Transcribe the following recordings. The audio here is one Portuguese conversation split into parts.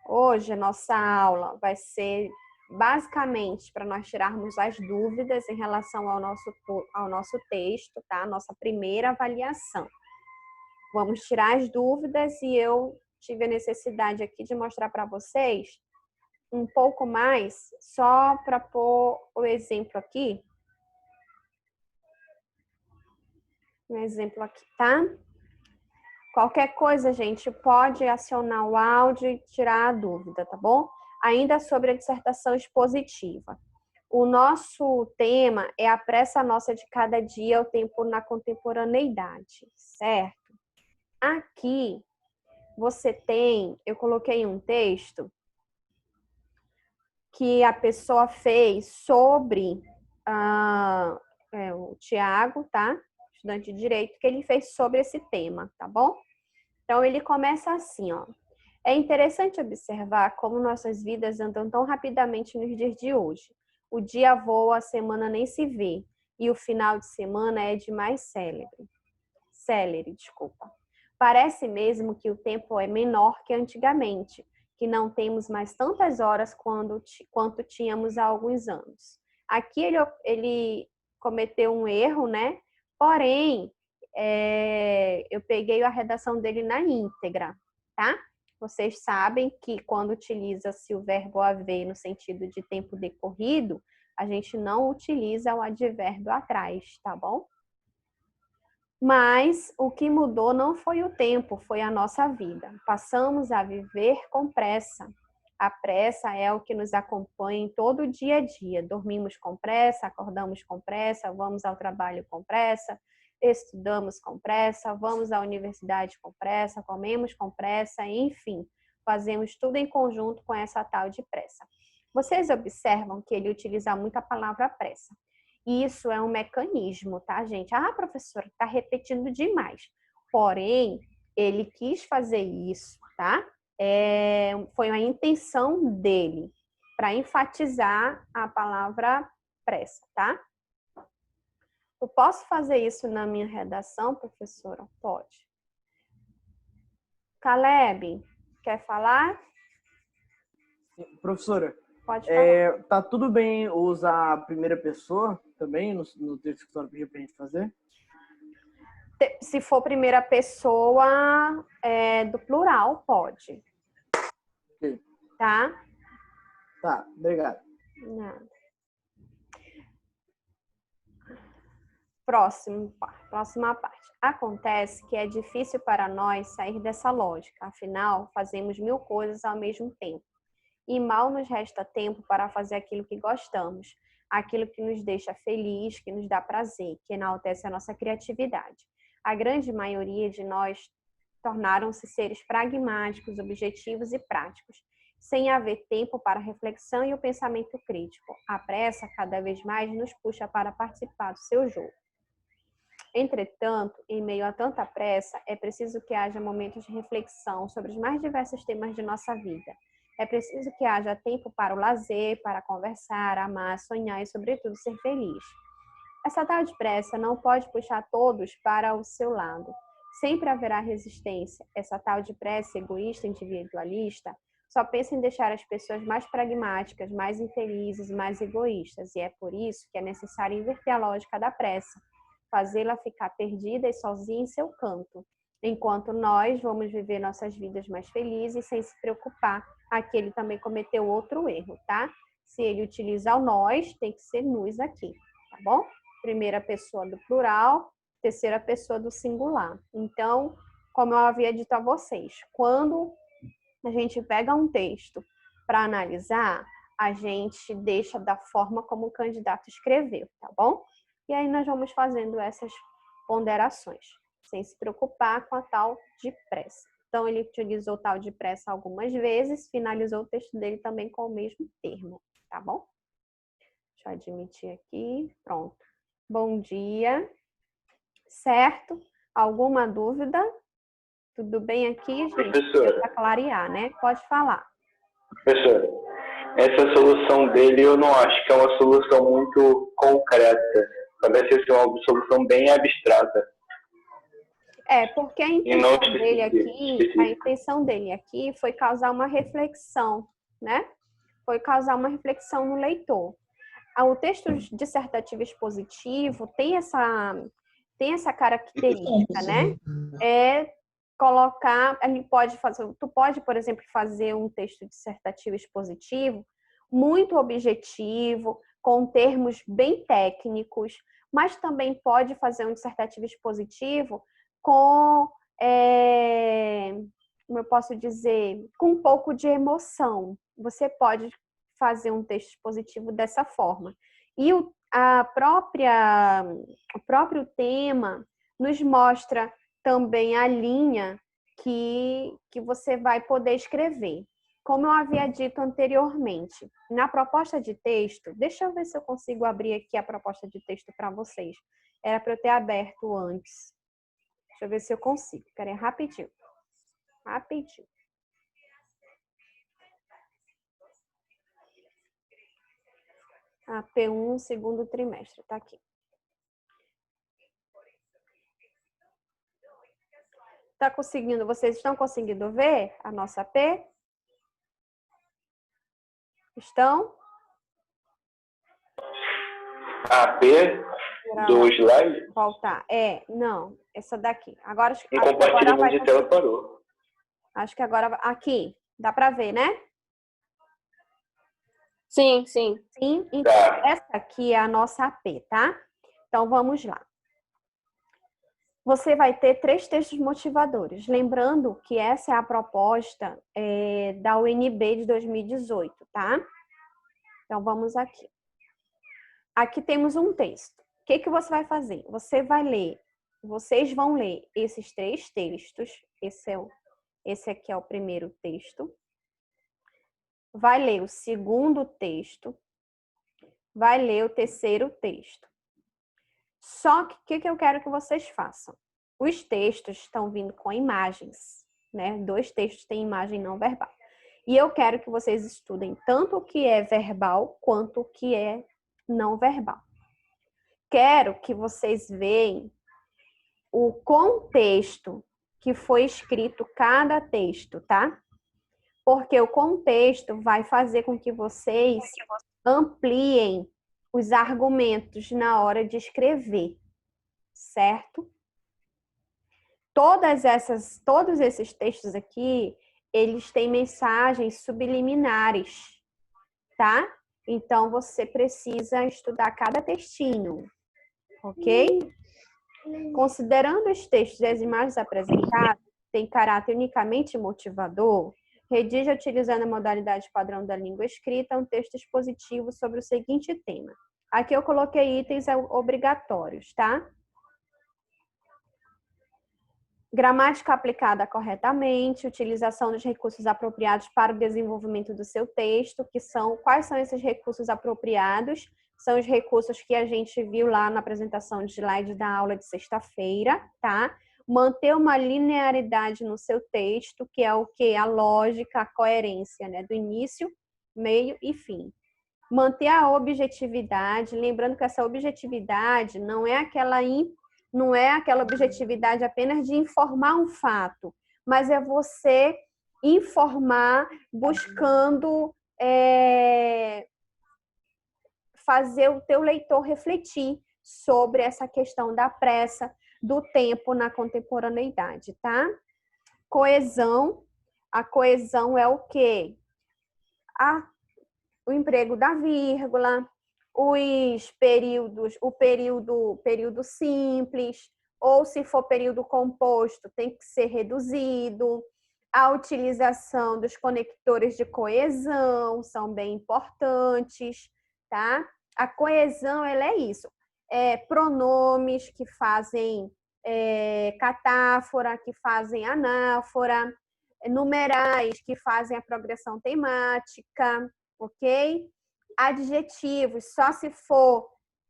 Hoje a nossa aula vai ser basicamente para nós tirarmos as dúvidas em relação ao nosso texto, tá? Nossa primeira avaliação. Vamos tirar as dúvidas e eu tive a necessidade aqui de mostrar para vocês um pouco mais, só para pôr o exemplo aqui. Um exemplo aqui, tá? Qualquer coisa, gente, pode acionar o áudio e tirar a dúvida, tá bom? Ainda sobre a dissertação expositiva. O nosso tema é a pressa nossa de cada dia, o tempo na contemporaneidade, certo? Aqui você tem, eu coloquei um texto que a pessoa fez sobre o Tiago, tá? Estudante de Direito, que ele fez sobre esse tema, tá bom? Então, ele começa assim, ó. É interessante observar como nossas vidas andam tão rapidamente nos dias de hoje. O dia voa, a semana nem se vê, e o final de semana é demais célere, desculpa. Parece mesmo que o tempo é menor que antigamente, que não temos mais tantas horas quanto tínhamos há alguns anos. Aqui ele cometeu um erro, né? Porém, eu peguei a redação dele na íntegra, tá? Vocês sabem que quando utiliza-se o verbo haver no sentido de tempo decorrido, a gente não utiliza o advérbio atrás, tá bom? Mas o que mudou não foi o tempo, foi a nossa vida. Passamos a viver com pressa. A pressa é o que nos acompanha em todo o dia a dia. Dormimos com pressa, acordamos com pressa, vamos ao trabalho com pressa, estudamos com pressa, vamos à universidade com pressa, comemos com pressa, enfim, fazemos tudo em conjunto com essa tal de pressa. Vocês observam que ele utiliza muito a palavra pressa. Isso é um mecanismo, tá, gente? Ah, professora, tá repetindo demais. Porém, ele quis fazer isso, tá? Foi a intenção dele para enfatizar a palavra pressa, tá? Eu posso fazer isso na minha redação, professora? Pode. Caleb, quer falar? Professora, pode falar. Tá tudo bem usar a primeira pessoa também no texto que a senhora pediu para a gente fazer? Se for primeira pessoa do plural, pode. Okay. Tá? Tá, obrigado. Nada. Próxima parte. Acontece que é difícil para nós sair dessa lógica, afinal, fazemos 1000 coisas ao mesmo tempo. E mal nos resta tempo para fazer aquilo que gostamos, aquilo que nos deixa feliz, que nos dá prazer, que enaltece a nossa criatividade. A grande maioria de nós tornaram-se seres pragmáticos, objetivos e práticos, sem haver tempo para a reflexão e o pensamento crítico. A pressa cada vez mais nos puxa para participar do seu jogo. Entretanto, em meio a tanta pressa, é preciso que haja momentos de reflexão sobre os mais diversos temas de nossa vida. É preciso que haja tempo para o lazer, para conversar, amar, sonhar e, sobretudo, ser feliz. Essa tal de pressa não pode puxar todos para o seu lado. Sempre haverá resistência. Essa tal de pressa egoísta, individualista, só pensa em deixar as pessoas mais pragmáticas, mais infelizes, mais egoístas. E é por isso que é necessário inverter a lógica da pressa, fazê-la ficar perdida e sozinha em seu canto, enquanto nós vamos viver nossas vidas mais felizes sem se preocupar. Aqui ele também cometeu outro erro, tá? Se ele utilizar o nós, tem que ser nos aqui, tá bom? Primeira pessoa do plural, terceira pessoa do singular. Então, como eu havia dito a vocês, quando a gente pega um texto para analisar, a gente deixa da forma como o candidato escreveu, tá bom? E aí nós vamos fazendo essas ponderações, sem se preocupar com a tal de pressa. Então, ele utilizou tal de pressa algumas vezes, finalizou o texto dele também com o mesmo termo, tá bom? Deixa eu admitir aqui, pronto. Bom dia, certo? Alguma dúvida? Tudo bem aqui, gente? Professora. Para clarear, né? Pode falar. Professora, essa solução dele eu não acho que é uma solução muito concreta. Parece ser uma solução bem abstrata. Porque a E não intenção dele aqui foi causar uma reflexão, né? Foi causar uma reflexão no leitor. O texto dissertativo expositivo tem essa característica, né? Colocar, tu pode, por exemplo, fazer um texto dissertativo expositivo muito objetivo, com termos bem técnicos, mas também pode fazer um dissertativo expositivo com, como eu posso dizer, com um pouco de emoção. Você pode fazer um texto expositivo dessa forma. E o próprio tema nos mostra também a linha que você vai poder escrever. Como eu havia dito anteriormente, na proposta de texto, deixa eu ver se eu consigo abrir aqui a proposta de texto para vocês. Era para eu ter aberto antes. Deixa eu ver se eu consigo. Peraí, rapidinho. Rapidinho. P1, segundo trimestre, tá aqui. Tá conseguindo? Vocês estão conseguindo ver a nossa P? Estão? A P do slide? Voltar. Não, essa daqui. Agora Um compartilhamento de tela parou. Acho que agora aqui. Dá para ver, né? Sim, sim. Sim, então essa aqui é a nossa AP, tá? Então vamos lá. Você vai ter 3 textos motivadores. Lembrando que essa é a proposta da UNB de 2018, tá? Então vamos aqui. Aqui temos um texto. O que você vai fazer? Vocês vão ler esses 3 textos. Esse aqui é o primeiro texto. Vai ler o segundo texto. Vai ler o terceiro texto. Só que o que eu quero que vocês façam? Os textos estão vindo com imagens, né? 2 textos têm imagem não verbal. E eu quero que vocês estudem tanto o que é verbal quanto o que é não verbal. Quero que vocês vejam o contexto que foi escrito cada texto, tá? Porque o contexto vai fazer com que vocês ampliem os argumentos na hora de escrever, certo? Todos esses textos aqui, eles têm mensagens subliminares, tá? Então, você precisa estudar cada textinho, ok? Considerando os textos e as imagens apresentadas têm caráter unicamente motivador, redija utilizando a modalidade padrão da língua escrita um texto expositivo sobre o seguinte tema. Aqui eu coloquei itens obrigatórios, tá? Gramática aplicada corretamente, utilização dos recursos apropriados para o desenvolvimento do seu texto, quais são esses recursos apropriados? São os recursos que a gente viu lá na apresentação de slide da aula de sexta-feira, tá? Manter uma linearidade no seu texto, que é o quê? A lógica, a coerência, né? Do início, meio e fim. Manter a objetividade, lembrando que essa objetividade não é aquela objetividade apenas de informar um fato, mas é você informar buscando fazer o teu leitor refletir sobre essa questão da pressa, do tempo na contemporaneidade, tá? Coesão. A coesão é o quê? O emprego da vírgula, o período simples, ou se for período composto, tem que ser reduzido. A utilização dos conectores de coesão são bem importantes, tá? A coesão, ela é isso. Pronomes que fazem catáfora, que fazem anáfora, numerais que fazem a progressão temática, ok? Adjetivos, só se for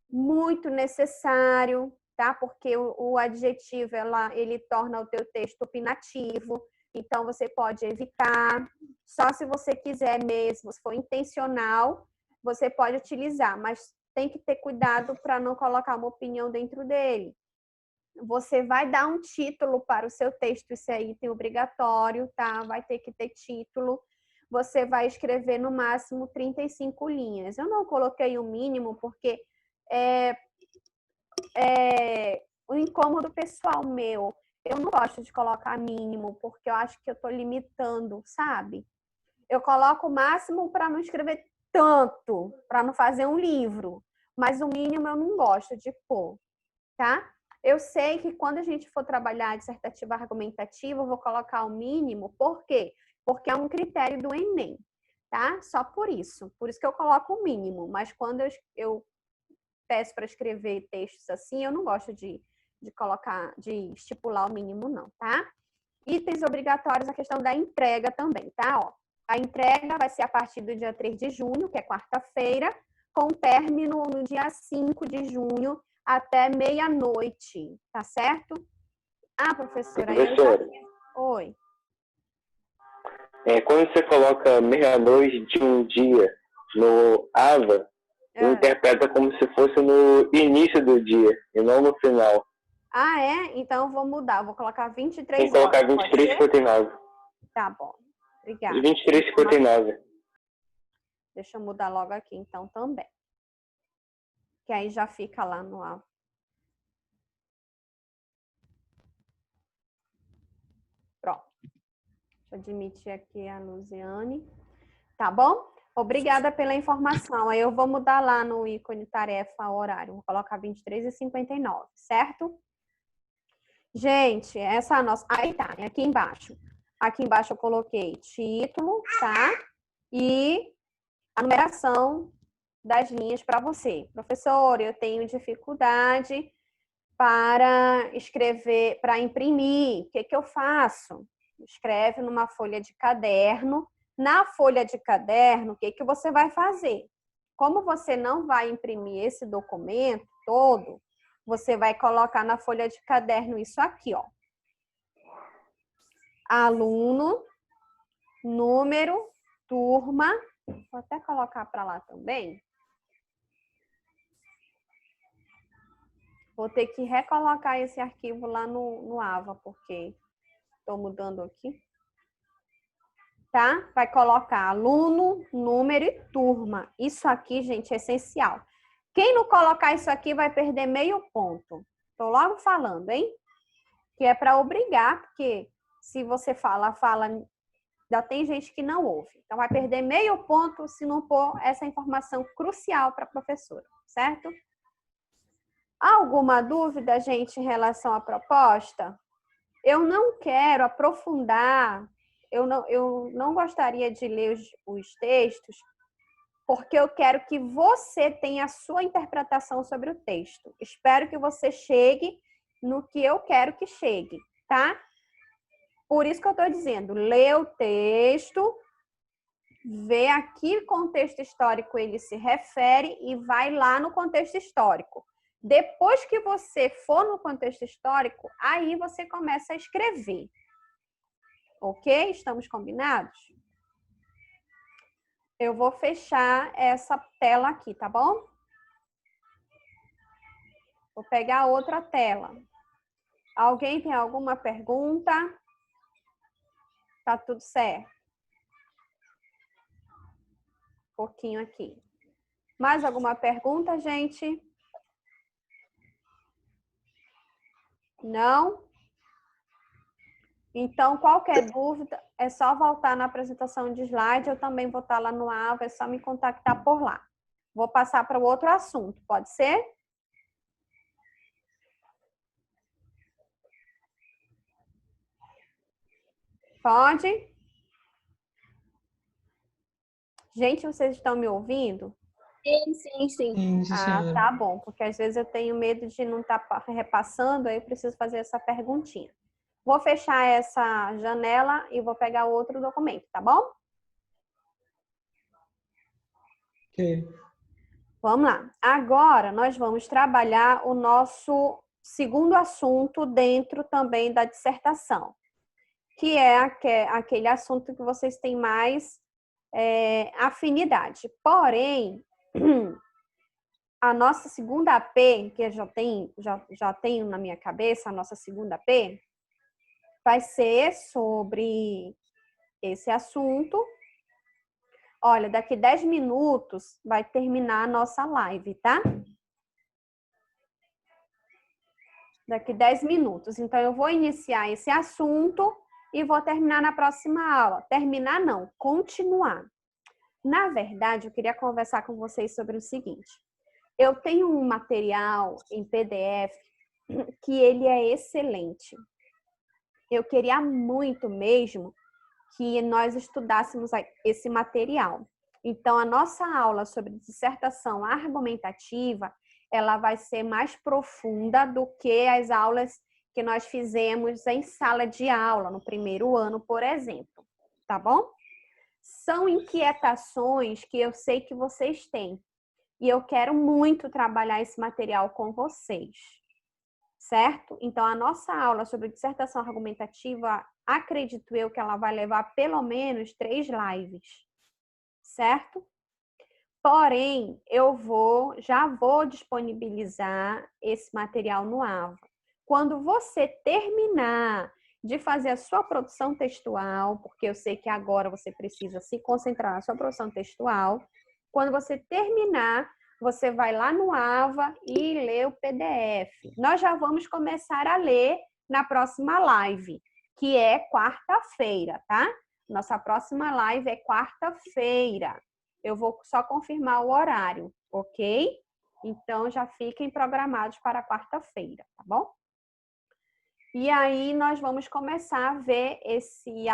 muito necessário, tá? Porque o adjetivo, ele torna o teu texto opinativo, então você pode evitar. Só se você quiser mesmo, se for intencional, você pode utilizar, mas tem que ter cuidado para não colocar uma opinião dentro dele, você vai dar um título para o seu texto, isso é item obrigatório, tá? Vai ter que ter título. Você vai escrever no máximo 35 linhas. Eu não coloquei o mínimo porque o incômodo pessoal meu. Eu não gosto de colocar mínimo, porque eu acho que eu estou limitando, sabe? Eu coloco o máximo para não escrever tanto, para não fazer um livro. Mas o mínimo eu não gosto de pôr, tá? Eu sei que quando a gente for trabalhar a dissertativa argumentativa, eu vou colocar o mínimo. Por quê? Porque é um critério do Enem, tá? Só por isso. Por isso que eu coloco o mínimo. Mas quando eu peço para escrever textos assim, eu não gosto de colocar, de estipular o mínimo, não, tá? Itens obrigatórios, a questão da entrega também, tá? Ó, a entrega vai ser a partir do dia 3 de junho, que é quarta-feira, com término no dia 5 de junho, até meia-noite, tá certo? Ah, professora, Professora, Oi. quando você coloca meia-noite de um dia no AVA, interpreta como se fosse no início do dia e não no final. Ah, é? Então eu vou mudar, eu vou colocar 23 Tem que colocar horas. 23h59. Tá bom, obrigada. 23h59. Deixa eu mudar logo aqui então também. Que aí já fica lá no AVA. Pronto. Deixa eu admitir aqui a Luziane. Tá bom? Obrigada pela informação. Aí eu vou mudar lá no ícone tarefa horário. Vou colocar 23h59, certo? Gente, essa é a nossa... Aí tá, aqui embaixo. Aqui embaixo eu coloquei título, tá? E a numeração das linhas para você. Professor, eu tenho dificuldade para escrever, para imprimir. O que que eu faço? Escreve numa folha de caderno. Na folha de caderno, o que que você vai fazer? Como você não vai imprimir esse documento todo, você vai colocar na folha de caderno isso aqui, ó. Aluno, número, turma. Vou até colocar para lá também. Vou ter que recolocar esse arquivo lá no AVA, porque estou mudando aqui. Tá? Vai colocar aluno, número e turma. Isso aqui, gente, é essencial. Quem não colocar isso aqui vai perder meio ponto. Estou logo falando, hein? Que é para obrigar, porque se você fala, ainda tem gente que não ouve. Então, vai perder meio ponto se não pôr essa informação crucial para a professora, certo? Alguma dúvida, gente, em relação à proposta? Eu não quero aprofundar, eu não gostaria de ler os textos, porque eu quero que você tenha a sua interpretação sobre o texto. Espero que você chegue no que eu quero que chegue, tá? Por isso que eu estou dizendo, lê o texto, vê a que contexto histórico ele se refere e vai lá no contexto histórico. Depois que você for no contexto histórico, aí você começa a escrever. Ok? Estamos combinados? Eu vou fechar essa tela aqui, tá bom? Vou pegar outra tela. Alguém tem alguma pergunta? Tá tudo certo? Um pouquinho aqui. Mais alguma pergunta, gente? Não? Então, qualquer dúvida, é só voltar na apresentação de slide. Eu também vou estar lá no AVA, é só me contactar por lá. Vou passar para o outro assunto, pode ser? Pode? Gente, vocês estão me ouvindo? Sim, Ah, tá bom, porque às vezes eu tenho medo de não estar repassando, aí eu preciso fazer essa perguntinha. Vou fechar essa janela e vou pegar outro documento, tá bom? Ok. Vamos lá. Agora nós vamos trabalhar o nosso segundo assunto dentro também da dissertação, que é aquele assunto que vocês têm mais afinidade. Porém, a nossa segunda P, que eu já tenho na minha cabeça, a nossa segunda P, vai ser sobre esse assunto. Olha, daqui 10 minutos vai terminar a nossa live, tá? Daqui 10 minutos. Então, eu vou iniciar esse assunto e vou terminar na próxima aula. Terminar não, continuar. Na verdade, eu queria conversar com vocês sobre o seguinte. Eu tenho um material em PDF que ele é excelente. Eu queria muito mesmo que nós estudássemos esse material. Então, a nossa aula sobre dissertação argumentativa, ela vai ser mais profunda do que as aulas que nós fizemos em sala de aula, no primeiro ano, por exemplo. Tá bom? São inquietações que eu sei que vocês têm. E eu quero muito trabalhar esse material com vocês. Certo? Então, a nossa aula sobre dissertação argumentativa, acredito eu que ela vai levar pelo menos 3 lives. Certo? Porém, já vou disponibilizar esse material no AVA. Quando você terminar de fazer a sua produção textual, porque eu sei que agora você precisa se concentrar na sua produção textual, quando você terminar, você vai lá no AVA e lê o PDF. Nós já vamos começar a ler na próxima live, que é quarta-feira, tá? Nossa próxima live é quarta-feira. Eu vou só confirmar o horário, ok? Então, já fiquem programados para quarta-feira, tá bom? E aí, nós vamos começar a ver esse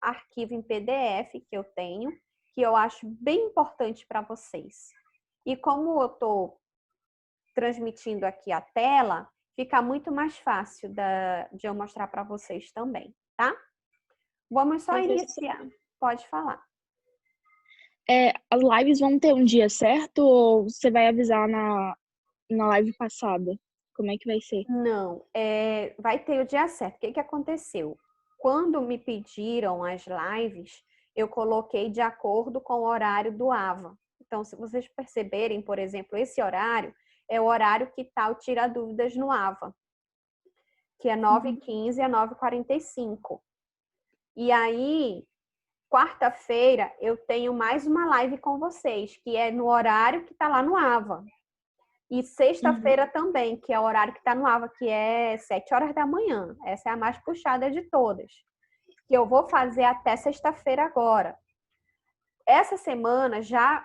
arquivo em PDF que eu tenho, que eu acho bem importante para vocês. E como eu estou transmitindo aqui a tela, fica muito mais fácil de eu mostrar para vocês também, tá? Vamos só iniciar. Pode falar. As lives vão ter um dia certo ou você vai avisar na live passada? Como é que vai ser? Não, vai ter o dia certo. O que aconteceu? Quando me pediram as lives, eu coloquei de acordo com o horário do AVA. Então, se vocês perceberem, por exemplo, esse horário é o horário que está o Tira Dúvidas no AVA, que é 9h15 a 9h45. E aí, quarta-feira, eu tenho mais uma live com vocês, que é no horário que está lá no AVA. E sexta-feira também, que é o horário que está no AVA, que é 7 horas da manhã. Essa é a mais puxada de todas. Que eu vou fazer até sexta-feira agora. Essa semana,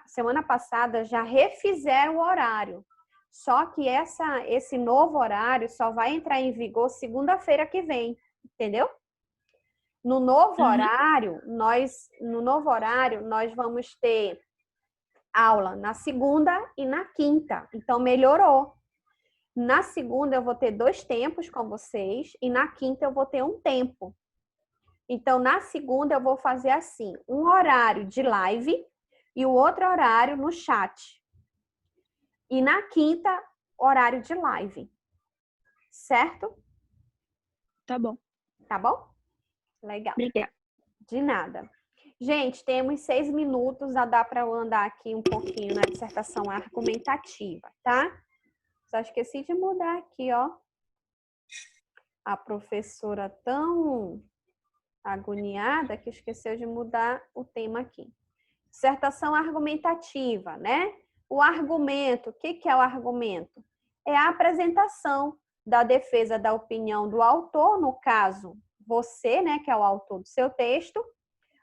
semana passada, já refizeram o horário. Só que esse novo horário só vai entrar em vigor segunda-feira que vem. Entendeu? No novo horário, nós vamos ter aula na segunda e na quinta. Então, melhorou. Na segunda, eu vou ter 2 tempos com vocês e na quinta, eu vou ter 1 tempo. Então, na segunda, eu vou fazer assim, um horário de live e o outro horário no chat. E na quinta, horário de live. Certo? Tá bom. Tá bom? Legal. Obrigada. De nada. Gente, temos 6 minutos, já dá para eu andar aqui um pouquinho na dissertação argumentativa, tá? Só esqueci de mudar aqui, ó. A professora tão agoniada que esqueceu de mudar o tema aqui. Dissertação argumentativa, né? O argumento, o que é o argumento? É a apresentação da defesa da opinião do autor, no caso, você, né, que é o autor do seu texto,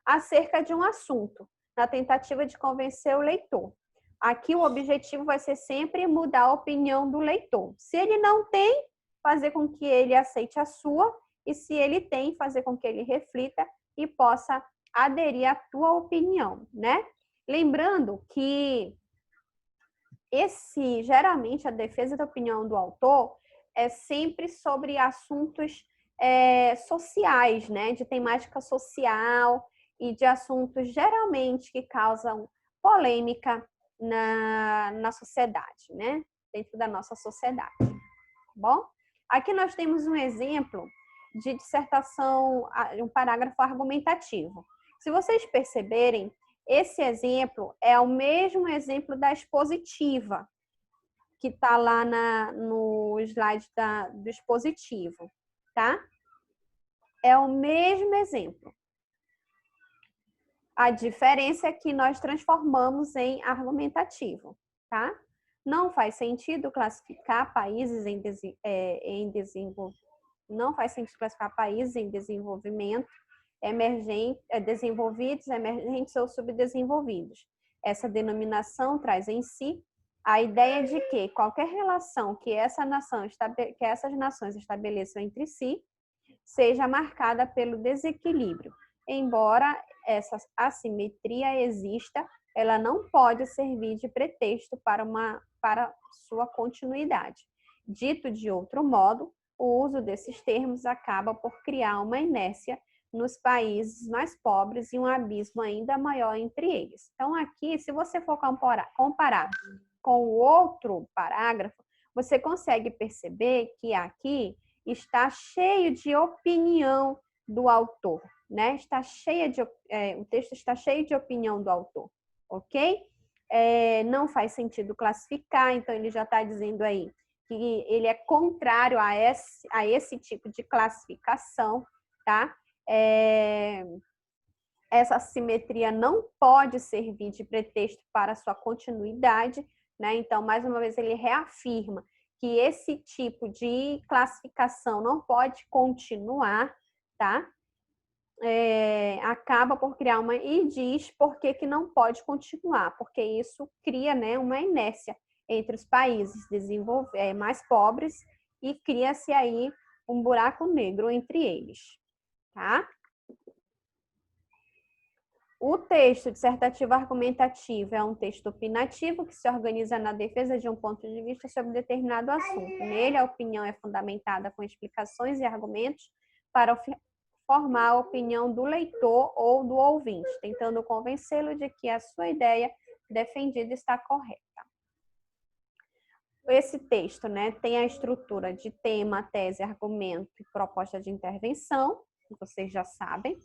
acerca de um assunto, na tentativa de convencer o leitor. Aqui o objetivo vai ser sempre mudar a opinião do leitor. Se ele não tem, fazer com que ele aceite a sua, e se ele tem, fazer com que ele reflita e possa aderir à tua opinião, né? Lembrando que geralmente a defesa da opinião do autor é sempre sobre assuntos sociais, né? De temática social e de assuntos geralmente que causam polêmica na sociedade, né? Dentro da nossa sociedade. Bom, aqui nós temos um exemplo de dissertação, um parágrafo argumentativo. Se vocês perceberem, esse exemplo é o mesmo exemplo da expositiva. que está lá no slide do expositivo, tá? É o mesmo exemplo. A diferença é que nós transformamos em argumentativo, tá? Não faz sentido classificar países não faz sentido classificar países em desenvolvimento, desenvolvidos, emergentes ou subdesenvolvidos. Essa denominação traz em si a ideia de que qualquer relação que essas nações estabeleçam entre si seja marcada pelo desequilíbrio. Embora essa assimetria exista, ela não pode servir de pretexto para sua continuidade. Dito de outro modo, o uso desses termos acaba por criar uma inércia nos países mais pobres e um abismo ainda maior entre eles. Então, aqui, se você for comparar com o outro parágrafo, você consegue perceber que aqui está cheio de opinião do autor, né? O texto está cheio de opinião do autor, ok? Não faz sentido classificar, então ele já está dizendo aí que ele é contrário a esse tipo de classificação, tá? Essa assimetria não pode servir de pretexto para sua continuidade, né? Então, mais uma vez, ele reafirma que esse tipo de classificação não pode continuar, tá? Acaba por criar e diz por que não pode continuar, porque isso cria, né, uma inércia entre os países mais pobres e cria-se aí um buraco negro entre eles, tá? O texto dissertativo argumentativo é um texto opinativo que se organiza na defesa de um ponto de vista sobre determinado assunto. Nele, a opinião é fundamentada com explicações e argumentos para formar a opinião do leitor ou do ouvinte, tentando convencê-lo de que a sua ideia defendida está correta. Esse texto, né, tem a estrutura de tema, tese, argumento e proposta de intervenção, que vocês já sabem.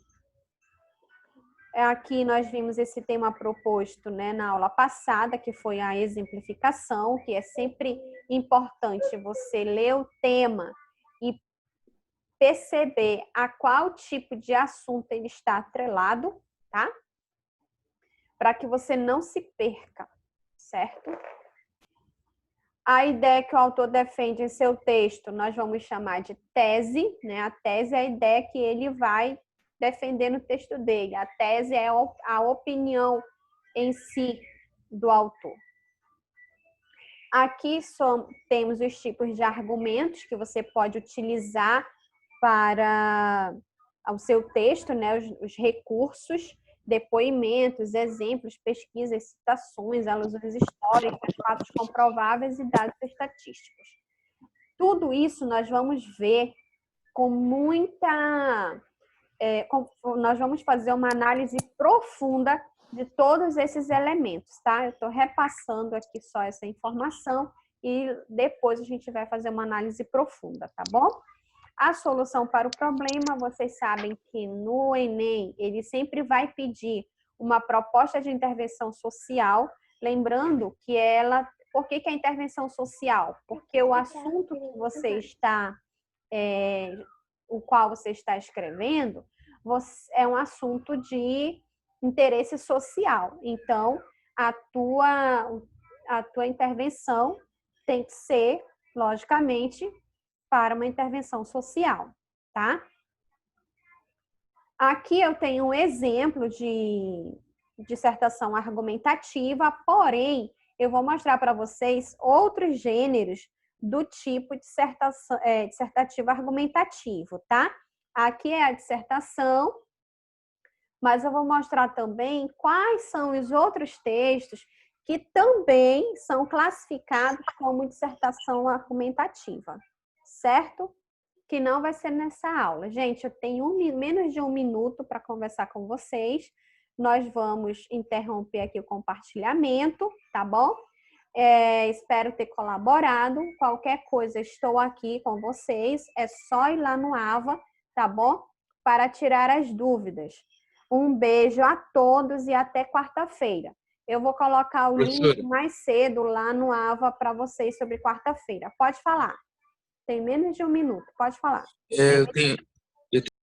Aqui nós vimos esse tema proposto, né, na aula passada, que foi a exemplificação, que é sempre importante você ler o tema e perceber a qual tipo de assunto ele está atrelado, tá? Para que você não se perca, certo? A ideia que o autor defende em seu texto, nós vamos chamar de tese, né? A tese é a ideia que ele vai defender no texto dele. A tese é a opinião em si do autor. Aqui temos os tipos de argumentos que você pode utilizar para o seu texto, né? Os recursos, depoimentos, exemplos, pesquisas, citações, alusões históricas, fatos comprováveis e dados estatísticos. Tudo isso nós vamos ver com nós vamos fazer uma análise profunda de todos esses elementos, tá? Eu estou repassando aqui só essa informação e depois a gente vai fazer uma análise profunda, tá bom? A solução para o problema, vocês sabem que no Enem ele sempre vai pedir uma proposta de intervenção social, lembrando que por que a intervenção social? Porque o assunto que você está o qual você está escrevendo, é um assunto de interesse social. Então, a tua intervenção tem que ser, logicamente, para uma intervenção social, tá? Aqui eu tenho um exemplo de dissertação argumentativa, porém, eu vou mostrar para vocês outros gêneros do tipo dissertativo argumentativo, tá? Aqui é a dissertação, mas eu vou mostrar também quais são os outros textos que também são classificados como dissertação argumentativa, certo? Que não vai ser nessa aula. Gente, eu tenho menos de 1 minuto para conversar com vocês. Nós vamos interromper aqui o compartilhamento, tá bom? Espero ter colaborado. Qualquer coisa, estou aqui com vocês. É só ir lá no AVA, tá bom? Para tirar as dúvidas. Um beijo a todos e até quarta-feira. Eu vou colocar o link Professora. mais cedo lá no AVA para vocês sobre quarta-feira. Pode falar. Tem menos de 1 minuto. Pode falar. Eu tenho